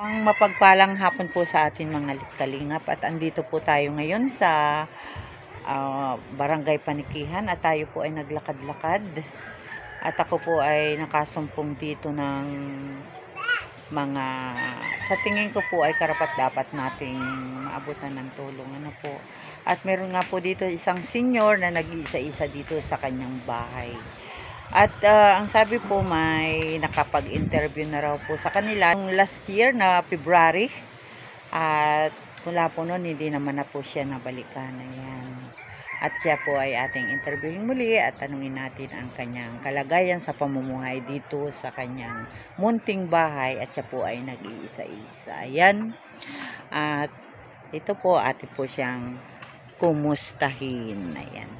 Ang mapagpalang hapon po sa atin mga kalingap at andito po tayo ngayon sa Barangay Panikihan at tayo po ay naglakad-lakad at ako po ay nakasumpong dito ng mga sa tingin ko po ay karapat-dapat nating maabutan ng tulong po. At meron nga po dito isang senior na nag-iisa-isa dito sa kanyang bahay. At ang sabi po may nakapag-interview na raw po sa kanila yung last year na February. At mula po noon hindi naman na po siya nabalikan. Ayan. At siya po ay ating interviewin muli at tanungin natin ang kanyang kalagayan sa pamumuhay dito sa kanyang munting bahay at siya po ay nag-iisa-isa. Ayan. At ito po ate po siyang kumustahin. Ayan.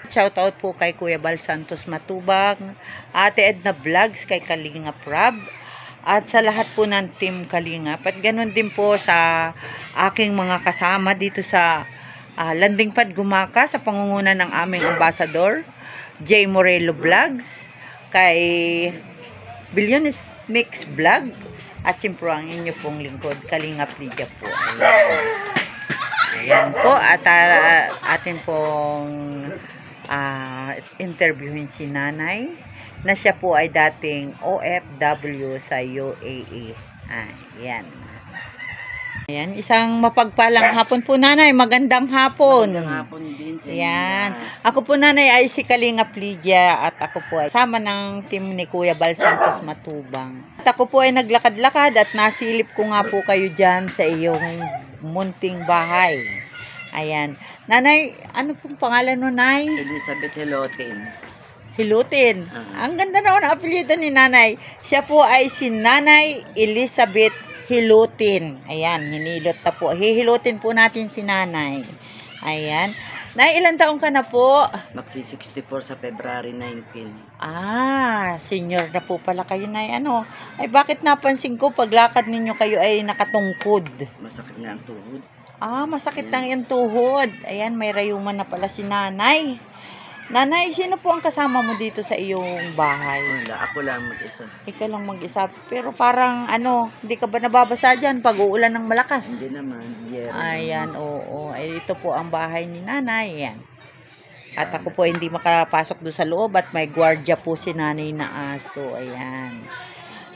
Shoutout po kay Kuya Bal Santos Matubang, Ate Edna Vlogs, kay Kalinga Prab, at sa lahat po ng team Kalingap. At ganoon din po sa aking mga kasama dito sa Landing Pad Gumaka sa pangunguna ng aming ambassador, J. Morello Vlogs, kay Billionis Mix Vlog, at siyempre ang inyo pong lingkod, Kalingap Lydia po. Ayan po, at atin pong interviewin si nanay na siya po ay dating OFW sa UAE. Ayan. Ayan, isang mapagpalang hapon po nanay. Magandang hapon. Magandang hapon din sa inyo. Ayan. Ako po nanay ay si Kalingap Lydia at ako po ay sama ng team ni Kuya Bal Santos Matubang. At ako po ay naglakad-lakad at nasilip ko nga po kayo dyan sa iyong munting bahay. Ayan. Nanay, ano pong pangalan mo, Nay? Elizabeth Hilotin. Hilutin. Ang ganda naman ang apelyido ni Nanay. Siya po ay si Nanay Elizabeth Hilutin. Ayan, hinilot na po. Hihilutin po natin si Nanay. Ayan. Nay, ilang taong ka na po? Magsi 64 sa February 19. Senior na po pala kayo, Nay. Ay bakit napansin ko paglakad ninyo kayo ay nakatungkod? Masakit na ang tuhod. Masakit lang yung tuhod. Ayan, may rayuman na pala si Nanay. Nanay, sino po ang kasama mo dito sa iyong bahay? Wala, ako lang mag-isa. Ikaw lang mag-isa. Pero parang, hindi ka ba nababasa dyan pag uulan ng malakas? Hindi naman. Yeah, Ayan, oo. Ay, ito po ang bahay ni Nanay. Ayan. At ako po hindi makapasok doon sa loob at may gwardiya po si Nanay na aso. Ayan.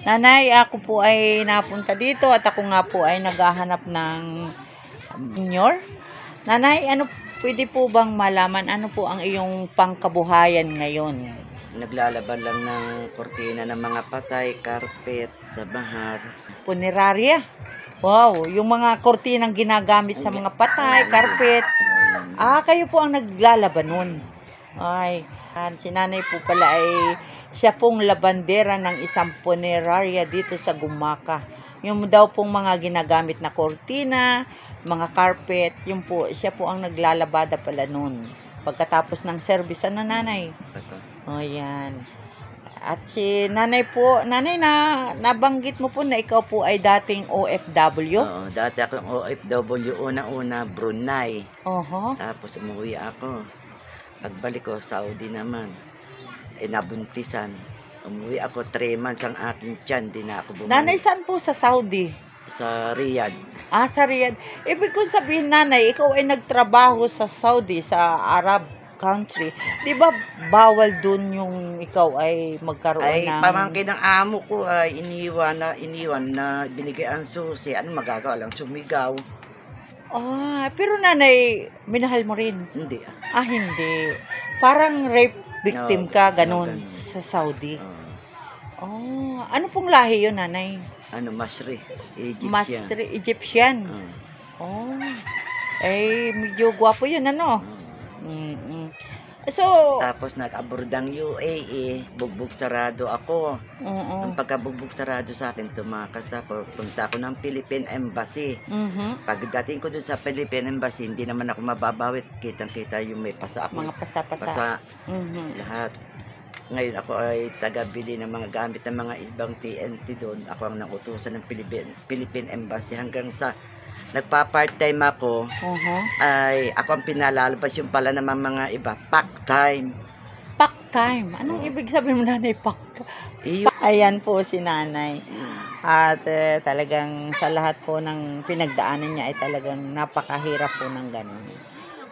Nanay, ako po ay napunta dito at ako nga po ay naghahanap ng senior. Nanay, pwede po bang malaman ano po ang iyong pangkabuhayan ngayon? Naglalaban lang ng kortina ng mga patay, carpet, sa bahar. Punerarya. Wow, yung mga kortinang ginagamit sa mga patay, carpet. Kayo po ang naglalaban nun. Ay, si Nanay po pala ay siya pong labandera ng isang punerarya dito sa Gumaka. Yung daw pong mga ginagamit na kortina, mga carpet, yung po, siya po ang naglalabada pala nun. Pagkatapos ng service, Nanay? O, yan. At si Nanay po, Nanay, nabanggit mo po na ikaw po ay dating OFW? Oo, dati akong OFW, una-una, Brunei. Tapos umuwi ako. Pagbalik ko, Saudi naman. Nabuntisan. Umuwi ako 3 months ang aking tiyan, di na ako bumalik. Nanay, saan po sa Saudi? Sa Riyadh. Sa Riyadh. Ibig kong sabihin, Nanay, ikaw ay nagtrabaho sa Saudi, sa Arab country. Di ba bawal dun yung ikaw ay magkaroon ng... Pamangkin ng amo ko ay iniwan na binigay ang susi. Ano magagawa lang, sumigaw. Pero Nanay, minahal mo rin? Hindi. Hindi. Parang rape victim ka, ganun, ganun. sa Saudi. Ano pong lahi yun, Nanay? Masri. Egyptian. Masri, Egyptian. Medyo gwapo yun, So, tapos nag-abroad ang UAE, bugbog sarado ako. Ang pagkabugbog sarado sa akin, tumakas ako. Punta ako ng Philippine Embassy. Pagdating ko dun sa Philippine Embassy, hindi naman ako mababawit. Kitang-kita yung may pasa ako. Mga pasa-pasa. Lahat. Ngayon ako ay taga-bili ng mga gamit ng mga ibang TNT doon. Ako ang nangutusan ng Philippine Embassy hanggang sa nagpa-part-time ako, ay ako ang pinalalabas yung pala naman mga iba, part-time. time. Anong ibig sabihin mo, nanay? Iyo. Ayan po si nanay. At talagang sa lahat po ng pinagdaanan niya ay talagang napakahirap po ng ganun.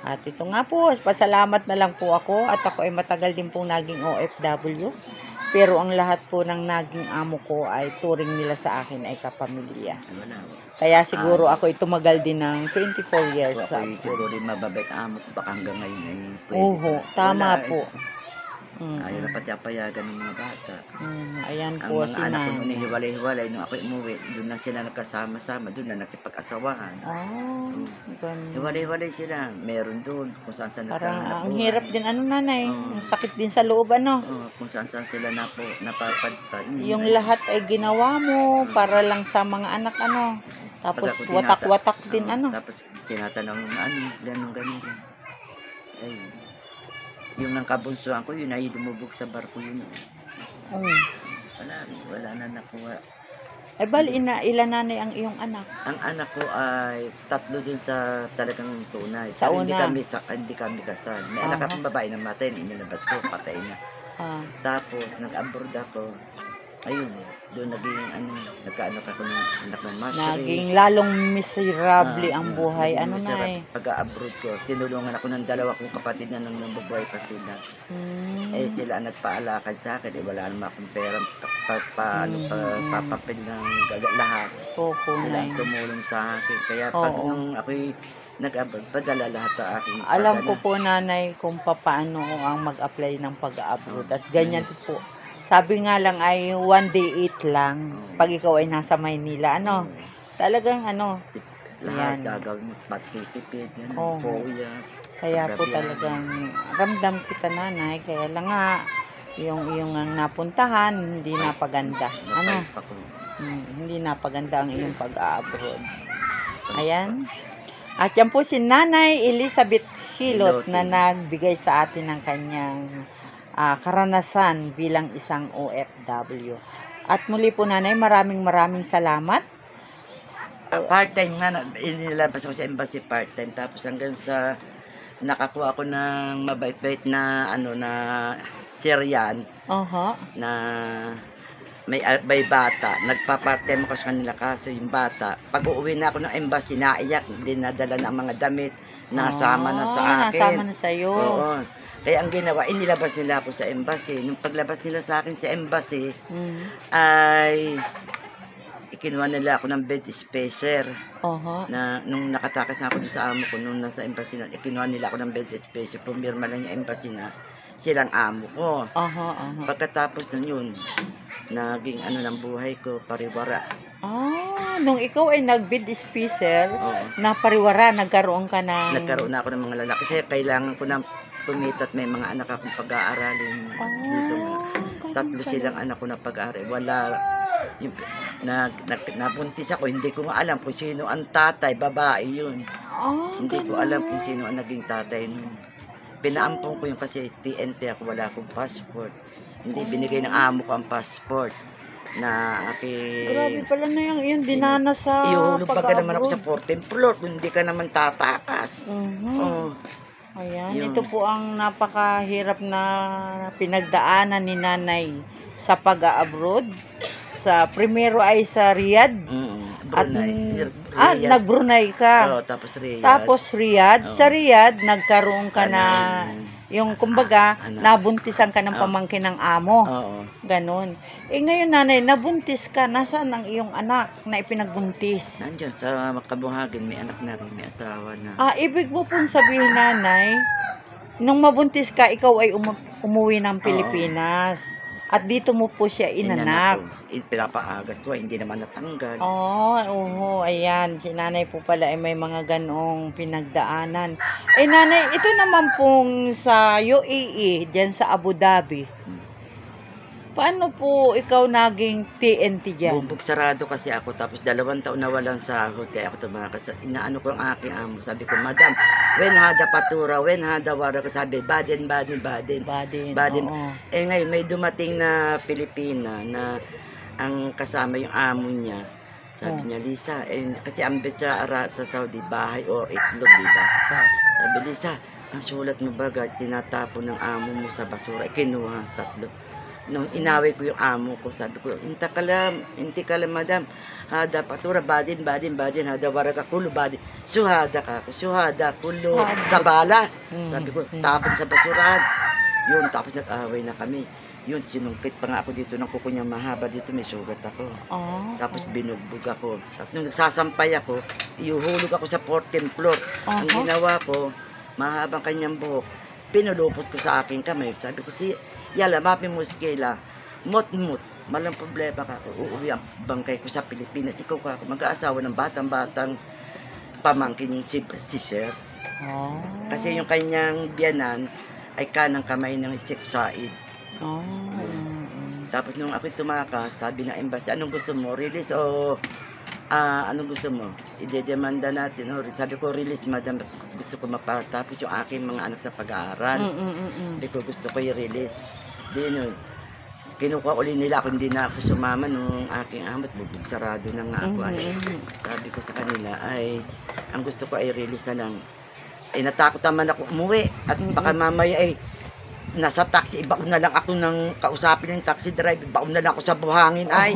At ito nga po, pasalamat na lang po ako at ako ay matagal din pong naging OFW. Pero ang lahat po ng naging amo ko ay turing nila sa akin ay kapamilya. Kaya siguro ako ay tumagal din ng 24 years. Ako siguro rin mababait amo ko baka hanggang ngayon ay pwede. Oho, tama Wala, po. Ayaw na pati payagan ng mga bata. Ayan Ang po mga si anak ko nanay. nung hiwalay-hiwalay, nung ako umuwi, doon na sila nagkasama-sama, doon na nagsipag-asawahan. Ganun. Hiwalay-hiwalay sila, meron doon, kung saan-saan Parang nagkahanap ang buhay. hirap din nanay. Oo. Ang sakit din sa loob Kung saan-saan sila napapadpad. Yung lahat ay ginawa mo para lang sa mga anak Tapos Pag ako watak-watak din Tapos tinatanong mo ganun. Ay, yung nang kabunsuan ko, yun ay lumubog sa barko yun. Wala na nakuha. Ay bali, ilan nanay ang iyong anak? Ang anak ko ay 3 dun sa talagang tunay. Sa Pero una? Hindi kami kasal. May anak akong babae na matay, inilabas ko, patay na. Tapos, nag-abroad ako. Ayun, doon nagkaano ako ng anak ng Masri. Naging lalong miserable ang buhay. Pag-abroad ko, tinulungan ako ng 2 kong kapatid na nang nabubuhay pa sila. Eh, sila ang nagpaalakad sa akin. Wala naman akong pera. Papapil ng lahat. Sila ang tumulong sa akin. Kaya pag nung ako'y nag-abroad, padala lahat ang aking Alam ko po nanay kung paano ang mag-apply ng pag-abroad. At ganyan po. Sabi nga lang ay one day eat lang. Pag ikaw ay nasa Maynila, talagang lahat yan. gagawin mo, patitipid, poya. Kaya po talagang ramdam kita nanay. Kaya lang nga, yung ang napuntahan, hindi napaganda. Hindi napaganda ang iyong pag-abroad. Ayan. At yan po si Nanay Elizabeth Hilot na nagbigay sa atin ng kanyang karanasan bilang isang OFW. At muli po nanay, maraming salamat. Part-time nga, inilabas ako sa embassy part-time. Tapos hanggang sa nakakuha ako ng mabait-bait na na Syrian na may bata. Nagpa-part-time ako sa kanila kaso yung bata. Pag uuwi na ako ng embassy, naiyak, dinadala ng mga damit, nasama na sa akin. Nasama na sa'yo. Oo. Kaya ang ginawa, inilabas nila ako sa embassy. Nung paglabas nila sa akin sa embassy, ay ikinuha nila ako ng bed spacer. Na nung nakatakas na ako doon sa amo ko, nung nasa embassy na, ikinuha nila ako ng bed spacer. Pumirma lang yung embassy na silang amo ko. Pagkatapos na yun, naging ng buhay ko, pariwara. Nung ikaw ay nag-bed spacer, na pariwara, nagkaroon na ako ng mga lalaki. Kasi kailangan ko na kumita at may mga anak akong pag-aaralin dito nga. 3 silang anak ko na pag-aaral. Wala, nabuntis ako, hindi ko nga alam kung sino ang tatay, babae yun. Hindi ko alam kung sino ang naging tatay nun. Pinaampong ko yun kasi TNT ako, wala akong passport. Hindi binigay ng amo ko ang passport na Grabe pala na yung dinana sa ihulog pa ka naman ako sa 14th floor kung hindi ka naman tatakas. Ayan, ito po ang napakahirap na pinagdaanan ni nanay sa pag-abroad. Sa primero ay sa Riyadh. Nag-Brunei ka. Tapos Riyadh. Sa Riyadh, nagkaroon ka na yung kumbaga, nabuntisan ka ng pamangkin ng amo. Ganon. Ngayon nanay, nabuntis ka. Nasaan ang iyong anak na ipinagbuntis? Nandiyan sa Kabuhagin, may anak na rin, may asawa na. Ibig mo pong sabihin nanay, nung mabuntis ka, ikaw ay umuwi ng Pilipinas. At dito mo po siya inanak. Pinapaagat ko, hindi naman natanggal. Ayan. Si nanay po pala ay may mga ganong pinagdaanan. Nanay, ito naman pong sa UAE, dyan sa Abu Dhabi. Paano po ikaw naging TNT dyan? Bumbog sarado kasi ako, tapos 2 taon na walang sahod, kaya ako tumakas. Inaano ko ang aking amo, sabi ko, Madam, when hada patura, when hada wara, sabi, Baden. Ngayon, may dumating na Pilipina na ang kasama yung amo niya. Sabi niya, Lisa, kasi ambit sa Saudi, bahay or itlog, diba? Sabi, Lisa, Ang sulat mo baga, tinatapon ng amo mo sa basura. Kinuha, 3. Nung inaway ko yung amo ko, sabi ko, inti ka lang, madam. Hada patura, badin, hada waraga kulo, badin. Suhada ka, suhada, kulo, sa bala. Sabi ko, tapon sa basurahan. Yun, tapos nag-away na kami. Yun, sinungkit pa nga ako dito ng kuko niya mahaba dito, may sugat ako. Tapos binugbog ako. Tapos nung nagsasampay ako, iuhulog ako sa 14th floor. Ang ginawa ko, mahabang kanyang buhok, pinulupot ko sa aking kamay. Sabi ko, yala, mapi mo skela, mot-mot, malang problema ka. Uuwi ang bangkay ko sa Pilipinas. Ikaw ka ako, mag-aasawa ng batang-batang pamangkin yung si Sir. Kasi yung kanyang biyanan ay kanang kamay ng Sheikh Said. Tapos nung ako tumakas, sabi ng embassy, anong gusto mo? Release o anong gusto mo? Idedemanda natin. Sabi ko, release, madam. Gusto ko mapatapos yung aking mga anak sa pag-aaral. Sabi ko, gusto ko i-release. Di nun, kinukuha uli nila ako, hindi na ako sumama nung aking amat. Bubog sarado na nga ako. Sabi ko sa kanila, ay, ang gusto ko ay release na lang. Natakot naman ako umuwi. At baka mamaya nasa taxi, ibaon na lang ako ng kausapin ng taxi driver, ibaon na lang ako sa buhangin ay.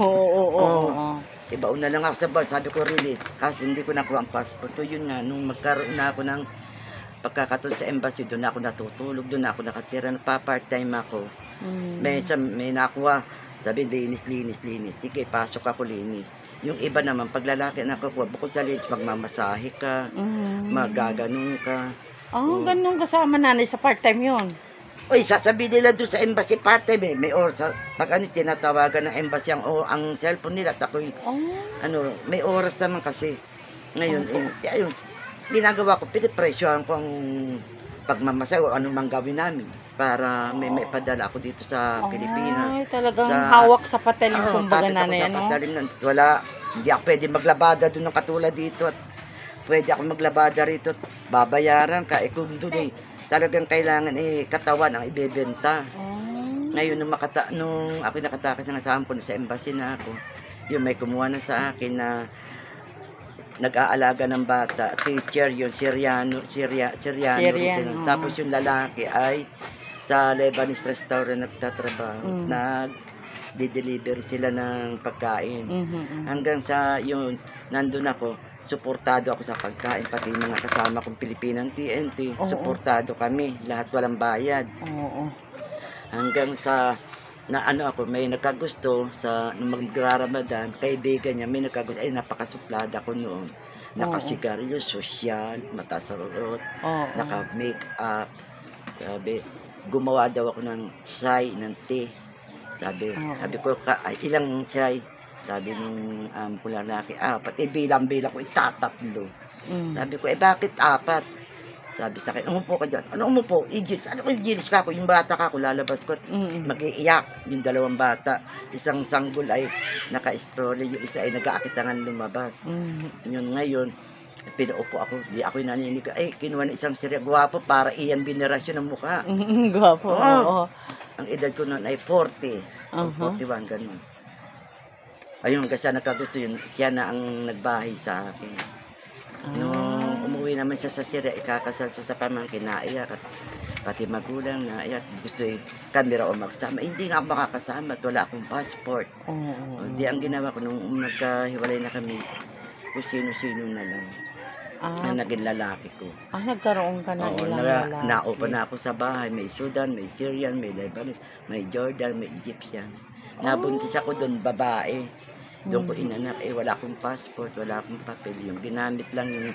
Ibaon na lang ako sa bar, sabi ko release. Kasi hindi ko nakuha ang passport. So yun nga, nung magkaroon na ako ng pagkakataon sa embassy, doon ako natutulog, doon ako nakatira, nagpa-part-time ako. May nakuha, sabi linis. Sige, pasok ako linis. Yung iba naman, pag lalaki nakukuha, bukod sa linis, magmamasahe ka, magaganon ka. Ganun kasama nanay sa part-time yun. Uy, sasabihin nila doon sa embassy part-time may oras. Pag tinatawagan ng embassy ang cellphone nila, takoy, may oras naman kasi. Ngayon, ayun, ginagawa ko, pinipresyohan ko ang pagmamasay o anumang gawin namin para may padala ako dito sa Pilipinas. Ay, talagang hawak sa patalim kumbaga nanay, no? Wala, hindi ako pwede maglabada doon ng katulad dito at pwede ako maglabada rito at babayaran ka. Kung doon talagang kailangan katawan ang ibebenta. Ngayon, nung ako nakatakas ng asahan ko na sa embassy na ako, yun may kumuha na sa akin na nag-aalaga ng bata. Teacher yun, Syriano. Tapos yung lalaki ay sa Lebanese restaurant nagtatrabaho. Nag-deliver sila ng pagkain. Hanggang sa yun, nandun ako, suportado ako sa pagkain, pati mga kasama kong Pilipinang TNT, suportado kami, lahat walang bayad. Hanggang sa, ako, may nagkagusto sa, nung magra-Ramadan, kaibigan niya, may nagkagusto, napakasuplada ko noon. Nakasigarilyo, sosyal, matasarot, naka-make up, sabi, gumawa daw ako ng chai, ng tea. Sabi ko, ilang chai? Sabi nung lalaki, 4. Bilang ko, itatatlo. Sabi ko, bakit 4? Sabi sa akin, umupo ka dyan. Ano umupo? Igilis. Ano kung igilis ka ako? Yung bata ka ako, lalabas ko at mag-iiyak. Yung 2 bata. Isang sanggol ay naka-stroller. Yung isa ay nag-aakitangan lumabas. Yun ngayon, pinaupo ako. Di ako naninig. Kinuha ng isang sirya. Guwapo, para iyan binerasyon ng mukha. Guwapo. Ang edad ko noon ay 40. 41, ganun. Ayun, kasi nagkagusto yun, siya na ang nagbahay sa akin. Nung umuwi naman siya sa Syria, ikakasal siya sa pamangkin, naiyak at pati magulang naiyak. Gusto kami raw magsama. Hindi nga ako makakasama at wala akong passport. Di ang ginawa ko nung nagkahiwalay na kami, kung sino-sino na lang. Na naging lalaki ko. Nagkaroon ka na ilang lalaki. Naupa na ako sa bahay. May Sudan, may Syrian, may Lebanese, may Jordan, may Egyptian. Nabuntis ako doon, babae. Doon ko inanak, wala akong passport, wala akong papel. Yung ginamit lang yung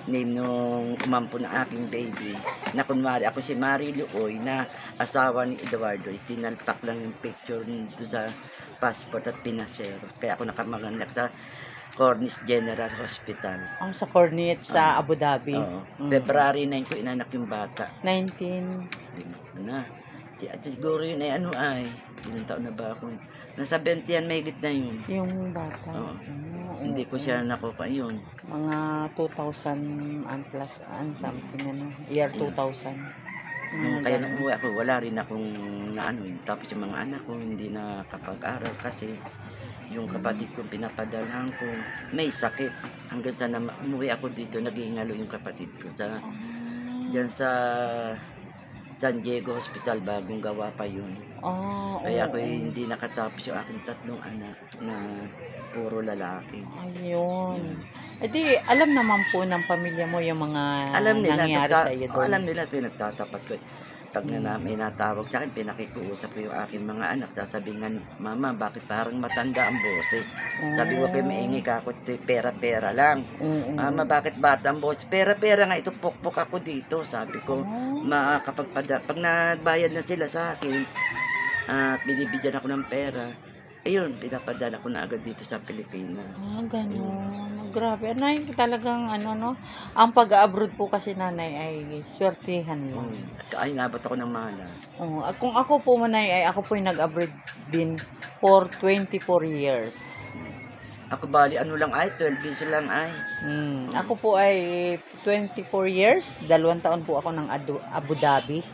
name nung umampo ng aking baby. Na kunwari, ako si Marie Luoy na asawa ni Eduardo. Tinalpak lang yung picture doon sa passport at pinasero. Kaya ako nakamanganak sa Cornish General Hospital. Sa Cornish, sa Abu Dhabi. February 9 ko inanak yung bata. 19. Na. Siguro yun ay, ilang taon na ba ako? Nasa 20 yan, may na yun. Yung bata. Hindi ko siya nakuha yun. Mga 2000 and plus, something, year 2000. Kaya nung umuwi ako, wala rin akong tapos yung mga anak ko, hindi na kapag-aral kasi yung kapatid kong pinapadalhan ko, may sakit. Hanggang sa umuwi ako dito, nag-iingalo yung kapatid ko. Diyan sa San Diego Hospital, bagong gawa pa yun. Kaya ako hindi nakatapos yung aking 3 anak na puro lalaki. Ayun. Di alam naman po ng pamilya mo yung mga Alam nila, nangyari sa iyo doon. alam nila, pinagtatapat ko. Pag may natawag sa akin, pinakikiusap ko yung aking mga anak. Sasabihin nga, Mama, bakit parang matanda ang boses? Sabi ko, kayo maingi ka ako, pera-pera lang. Mama, bakit bata ang boses? Pera-pera nga, ito pukpok ako dito. Sabi ko, pag nagbayad na sila sa akin, at binibigyan ako ng pera, ayun, pinapadala ko na agad dito sa Pilipinas. Ganun. Grabe. Nay, talagang no? Ang pag-abroad po kasi nanay ay swertihan lang. Ay, nabot ako ng malas. Kung ako po manay ay ako po yung nag-abroad din for 24 years. Ako bali, ano lang ay, 12 years lang ay. Ako po ay 24 years, 2 taon po ako ng Abu Dhabi.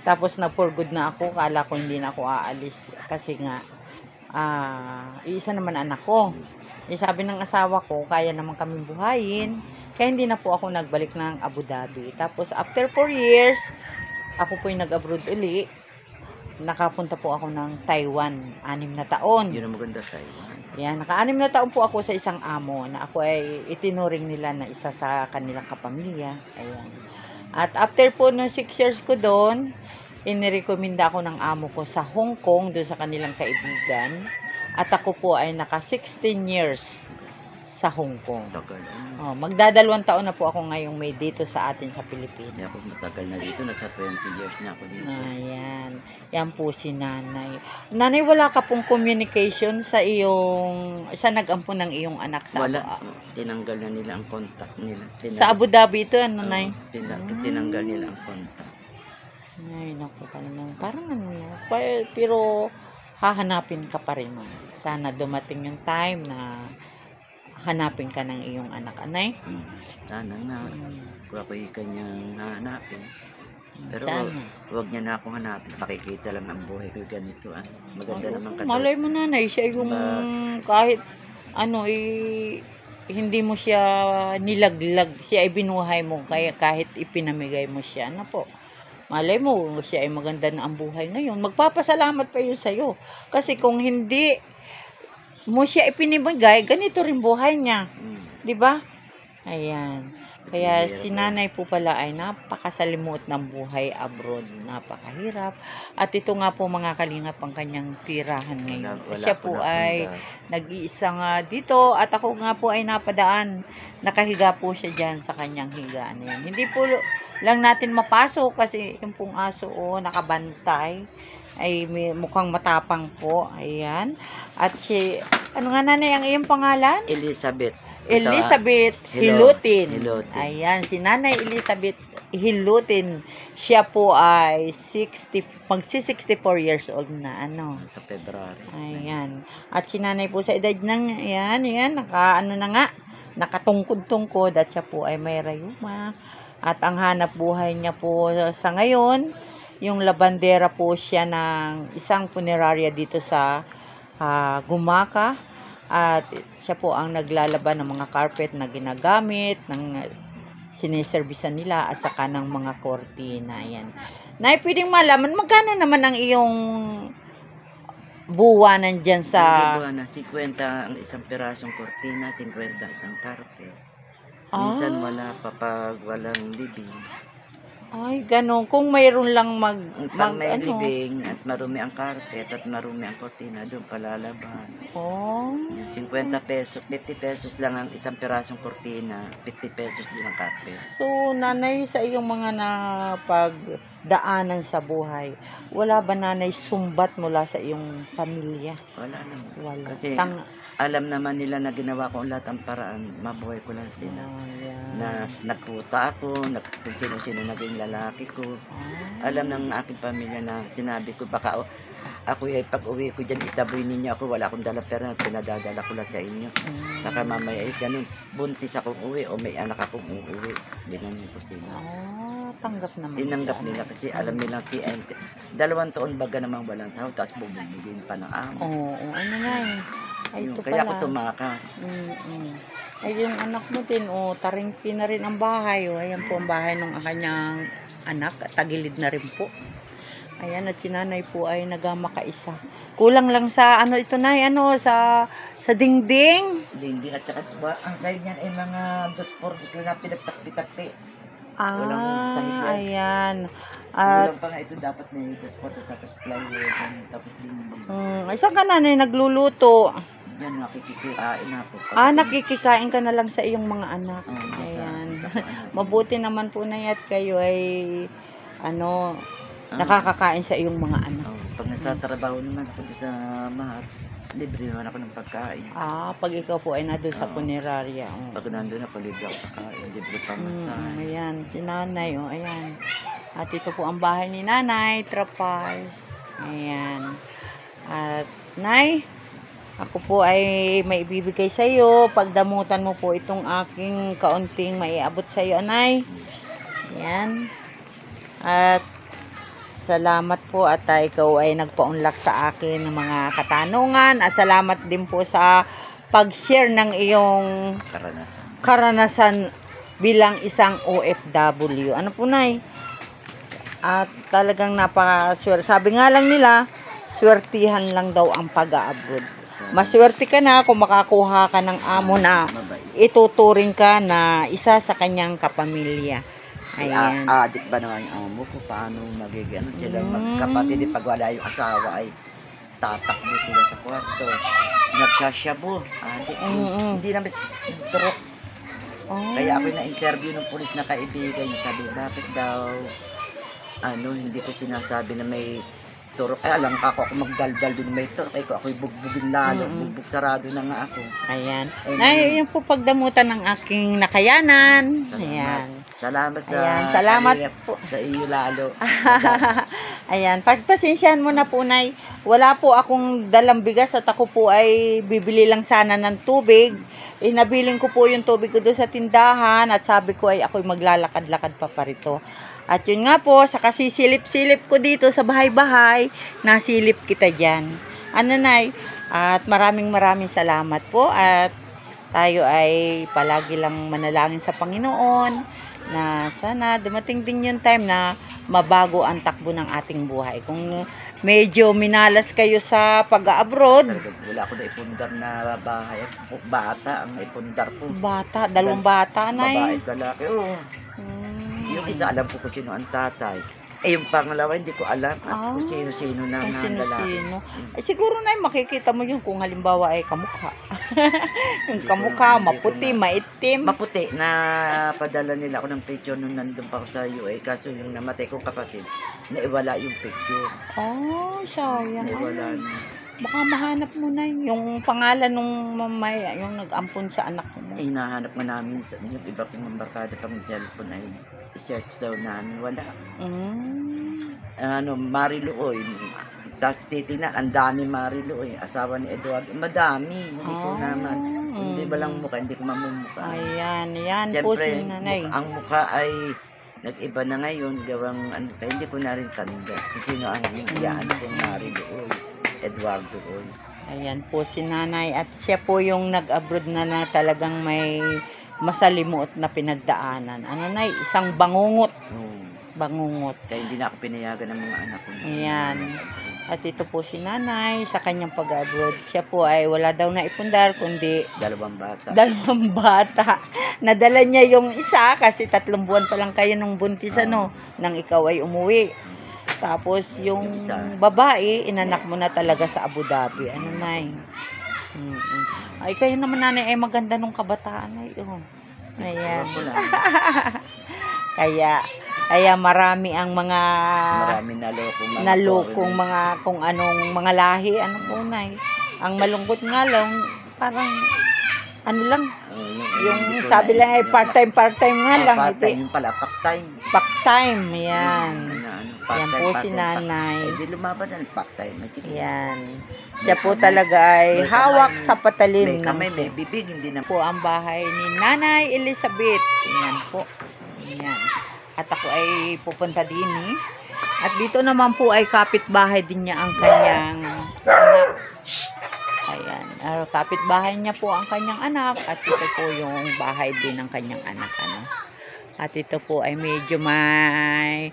Tapos na-for good na ako, kala ko hindi na ako aalis kasi nga, isa naman anak ko. Sabi ng asawa ko, kaya naman kami buhayin, kaya hindi na po ako nagbalik ng Abu Dhabi. Tapos after 4 years, ako po yung nag-abroad uli. Nakapunta po ako ng Taiwan, 6 na taon. Yun ang maganda, Taiwan. Yan, naka-6 na taon po ako sa isang amo na ako ay itinuring nila na isa sa kanilang kapamilya. Ayan. At after po ng 6 years ko doon, inirekomenda ako ng amo ko sa Hong Kong, doon sa kanilang kaibigan. At ako po ay naka 16 years sa Hong Kong. Magdadalawang taon na po ako ngayong May dito sa atin sa Pilipinas. Ako matagal na dito, nasa 20 years na ako dito. Ayan. Yan po si nanay. Nanay, wala ka pong communication sa nag-ampon ng iyong anak sa Wala. Tinanggal na nila ang contact nila. Sa Abu Dhabi ito, nay? Tinanggal nila ang contact. Ay, naku, parang pero hahanapin ka pa rin. Sana dumating yung time na hanapin ka ng iyong anak, anay. Sana na. Kung ako yung kanyang hahanapin. Pero huwag niya na akong hanapin. Pakikita lang ang buhay ko ganito. Maganda naman katulad. Malay mo nanay, siya yung kahit hindi mo siya nilaglag. Siya ay binuhay mo kaya kahit ipinamigay mo siya. Ano po? Malay mo, siya ay maganda na ang buhay ngayon. Magpapasalamat pa yun sa'yo. Kasi kung hindi mo siya ipinibigay, ganito rin buhay niya. Diba? Ayan. Kaya si nanay po pala ay napakasalimuot ng buhay abroad. Napakahirap. At ito nga po mga kalingap ang kanyang tirahan ngayon. Siya po ay nag-iisa nga dito at ako nga po ay napadaan. Nakahiga po siya dyan sa kanyang higaan. Ayan. Hindi po lang natin mapasok kasi yung pong aso nakabantay. Ay mukhang matapang po. Ayan. At ano nga nanay ang iyong pangalan? Elizabeth Hilutin. Ayan, si Nanay Elizabeth Hilutin. Siya po ay magsi-64 years old na, sa February. Ayan. At si Nanay po sa edad ng, ayan, nakatungkod-tungkod at siya po ay may rayuma. At ang hanap buhay niya po sa ngayon, yung labandera po siya ng isang punerarya dito sa Gumaka. At siya po ang naglalaban ng mga carpet na ginagamit, ng siniservisan nila at saka ng mga kortina. Yan. Nay, pwedeng malaman, magkano naman ang iyong buwanan dyan sa... Buwanan, 50 ang isang pirasong kortina, 50 isang carpet. Minsan wala pa pag walang libing. Ay, ganun. Kung mayroon lang pag may libing at marumi ang carpet at marumi ang kortina, doon palalaban. 50 pesos, 50 pesos lang ang isang pirasong kortina, 50 pesos din ang carpet. So, nanay, sa iyong mga napagdaanan sa buhay, wala ba nanay sumbat mula sa iyong pamilya? Wala naman. Wala. Kasi alam naman nila na ginawa ko lahat ang paraan, mabuhay ko lang sila. Na nagputa ako, kung sino-sino naging lalaki ko. Alam ng aking pamilya na sinabi ko, baka ako ay pag-uwi ko dyan, itaboy ninyo ako, wala akong dala pera, pinadadala ko lang sa inyo. Baka mamaya ganun, buntis akong uwi o may anak akong uuwi. Binanong ko sila. Tanggap naman. Tinanggap nila kasi alam nila 2 taon baga namang walang sahod, tapos bumibigyan pa ng amo. Ano nga kaya ako tumakas. Ay, yung anak mo din, taringki na rin ang bahay. Ayan po ang bahay ng kanyang anak. Tagilid na rin po. Ayan, at si nanay po ay nagmakaisa. Kulang lang sa, ito na, sa dingding. Dingding at saka ba, ang side niyan ay mga 2 lang na pinagtakpi-takpi. Walang side yan. Ayan. At, Kulang pa nga ito, dapat may 2 tapos plywood, tapos dingding. ay, saan ka nanay nagluluto? Yan, nakikikain ako. Nakikikain ka na lang sa iyong mga anak. Ayan. Mabuti naman po na at kayo ay, nakakakain sa iyong mga anak. Pag nagtatrabaho naman ako sa mahal, libre naman ako ng pagkain. Pag ikaw po ay nandun sa punerarya. Pag nandun ako, libre ako pagkain, libre pa masahe. Ayan, si nanay, ayan. At ito po ang bahay ni nanay, trapal. Ayan. At, nay, ako po ay may ibibigay sa iyo. Pagdamutan mo po itong aking kaunting maiabot sa iyo, nay. Ayan. At salamat po at ikaw ay nagpaunlak sa akin ng mga katanungan. At salamat din po sa pag-share ng iyong karanasan bilang isang OFW. Ano po, nay? At talagang napakaswerte. Sabi nga lang nila, swertihan lang daw ang pag-a-abroad. Maswerte ka na kung makakuha ka ng amo na ituturing ka na isa sa kanyang kapamilya. Ayan. Adik ba naman yung amo ko? Paano magiging sila magkapatid? Pag wala yung asawa ay tatakbo sila sa kwarto. Nagsasyabu. Adik ko. Hindi namin turok. Kaya ako na-interview ng pulis na kaibigan niya. Sabi, bakit daw hindi ko sinasabi na may turok. Alam ka ako magdaldal din may turok. Ako'y bugbugin lalo. Bugbog sarado na nga ako. Ayan. Yun po pagdamutan ng aking nakayanan. Ayan. Salamat sa salamat po sa iyo lalo. Ayan, pagpasensyahan mo na po, nay. Wala po akong dalang bigas at ako po ay bibili lang sana ng tubig. Nabiling ko po yung tubig ko doon sa tindahan at sabi ko ay ako'y maglalakad-lakad pa parito. At yun nga po, sa kasisilip-silip ko dito sa bahay-bahay, nasilip kita dyan. Nay? At maraming salamat po at tayo ay palagi lang manalangin sa Panginoon na sana dumating din yung time na mabago ang takbo ng ating buhay. Kung medyo minalas kayo sa pag-abroad, wala ako na ipundar na bahay. Bata ang ipundar po. Bata, 2 bata, nay. Babae, lalaki, Yung isa alam ko kung sino ang tatay. Yung pangalawa hindi ko alam kung sino-sino na lalaki. Siguro na makikita mo yung kung halimbawa ay kamukha. Yung kamukha, maputi, maitim. Maputi na padala nila ako ng picture nung nandun pa ako sa UA. Kaso yung namatay kong kapatid, naiwala yung picture. Sayang. Naiwala na. Baka mahanap mo na yung pangalan nung mamaya, yung nag-ampon sa anak mo. Hinahanap mo namin yung iba kong barkada pang cellphone ay i-search daw namin. Wala. Mariluoy. Tapos titignan, ang dami Mariluoy. Asawa ni Eduardo. Madami. Hindi ko naman. Hindi ba lang mukha, hindi ko mamumukha. Ayan, yan po Siyempre, si nanay. ang mukha ay nag-iba na ngayon. Gawang, kaya hindi ko na rin tanda. Kung sino ang iyaan kong Mariluoy. Eduardo Oy. Ayan po si nanay. At siya po yung nag-abroad na talagang may masalimuot na pinagdaanan. Nay? Isang bangungot. Bangungot. Kaya hindi na ako pinayagan ng mga anak ko. Ayan. At ito po si nanay sa kanyang pag-abroad. Siya po ay wala daw na ipundar, kundi 2 bata. 2 bata. Nadala niya yung isa kasi 3 buwan pa lang kayo nung buntis nang ikaw ay umuwi. Tapos yung babae, inanak mo na talaga sa Abu Dhabi. Nay? Ay, kayo naman nanay ay maganda nung kabataan ay. Ayan. Kaya marami ang mga nalokong mga kung anong mga lahi. Ano po, nay? Ang malungkot nga lang, parang lang, yung sabi lang ay part-time nga lang. Part-time pala, part-time. Part-time, yan. Yan po si nanay. Hindi lumaban ang part-time. Yan. Siya po talaga ay hawak sa patalim. May kamay, may bibig, hindi na po ang bahay ni Nanay Elizabeth. Yan po. Yan. At ako ay pupunta din. At dito naman po ay kapitbahay din niya ang kanyang anak. Ayan. Kapitbahay niya po ang kanyang anak at ito po yung bahay din ng kanyang anak. At ito po ay medyo may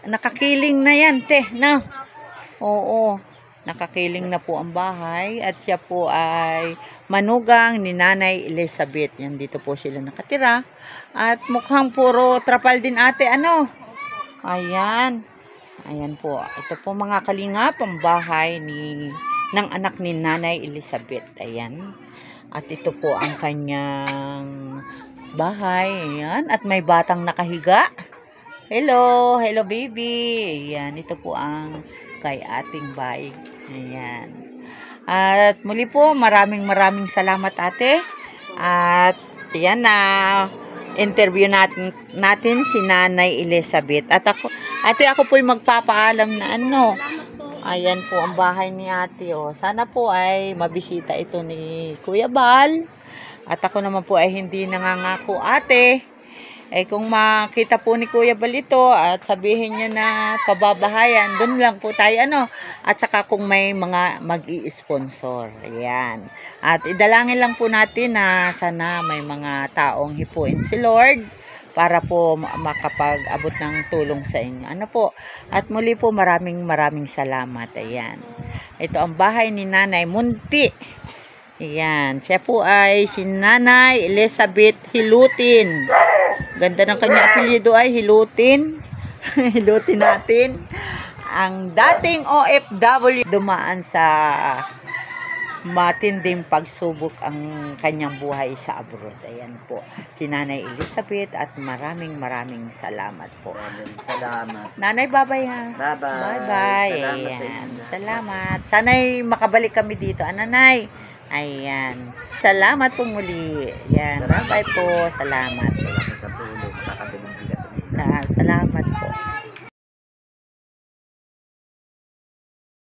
nakakiling na yan, no? Oo, nakakiling na po ang bahay at siya po ay manugang ni Nanay Elizabeth. Yan, dito po sila nakatira. At mukhang puro trapal din ate, Ayan. Ayan po. Ito po mga kalingap, ang bahay ng anak ni Nanay Elizabeth. Ayan. At ito po ang kanyang bahay. Ayan. At may batang nakahiga. Hello. Hello baby. Ayan. Ito po ang kay ating bahay. Ayan. At muli po, maraming salamat ate. At ayan na. Interview natin si Nanay Elizabeth. At ako po'y magpapaalam na Ayan po ang bahay ni ate. Sana po ay mabisita ito ni Kuya Bal. At ako naman po ay hindi nangangako ate. Kung makita po ni Kuya Bal ito at sabihin niya na pababahayan, doon lang po tayo At saka kung may mga mag-i-sponsor. Ayan. At idalangin lang po natin na sana may mga taong hipuin si Lord para po makapag-abot ng tulong sa inyo. At muli po maraming salamat. Ayan. Ito ang bahay ni Nanay Munti. Ayan. Siya po ay si Nanay Elizabeth Hilutin. Ganda ng kanyang apelyido ay Hilutin. Hilutin natin. Ang dating OFW dumaan sa matinding pagsubok ang kanyang buhay sa abroad. Ayan po. Si Nanay Elizabeth at maraming salamat po. Salamat. Nanay, bye-bye ha. Bye-bye. Bye-bye. Salamat. Ayan. Salamat. Sana'y makabalik kami dito. Nanay. Ayan. Salamat po muli. Ayan. Bye-bye po. Salamat.